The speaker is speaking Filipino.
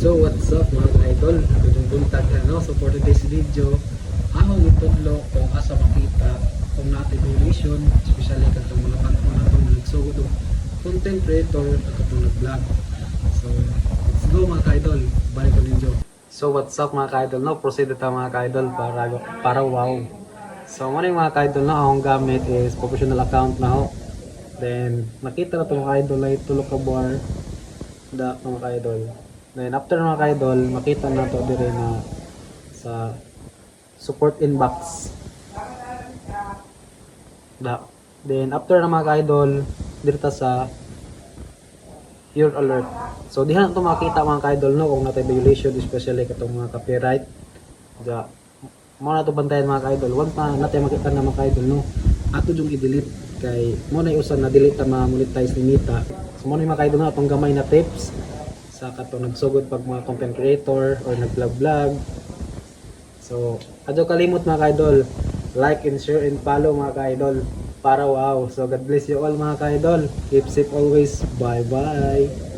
So what's up mga ka-idol? Magandang buntag ano. So for today's video, ako itudlo kung asa makita kung natin violation, especially katong mga platform na itong nagsugod o content creator at katong nag-vlog. So let's go mga ka-idol, balik ko ninyo. So what's up mga ka-idol, no? Proceed ito mga ka-idol para wow. So muna yung mga ka-idol na akong gamit is professional account na ako. Then nakita na ito mga ka-idol na itulog ka bar da mga ka-idol. Then after mga ka-idol, makita na to dire na sa support inbox. Then after na mga ka-idol, dito sa your alert. So diha na to makita mga ka-idol no kung natay violation, especially katong mga copyright. Da mo na to bantayan mga ka-idol. Once na natay makita na mga ka-idol no, ato yung i-delete kay mo na usan na delete ta ma-monetize ni Meta. So mo na mga ka-idol na atong gamay na tips sa katong nagsugod pag mga content creator or nag-vlog. So, adyo kalimot mga ka-idol, like and share and follow mga ka-idol para wow. So, God bless you all mga ka-idol. Keep safe always. Bye-bye.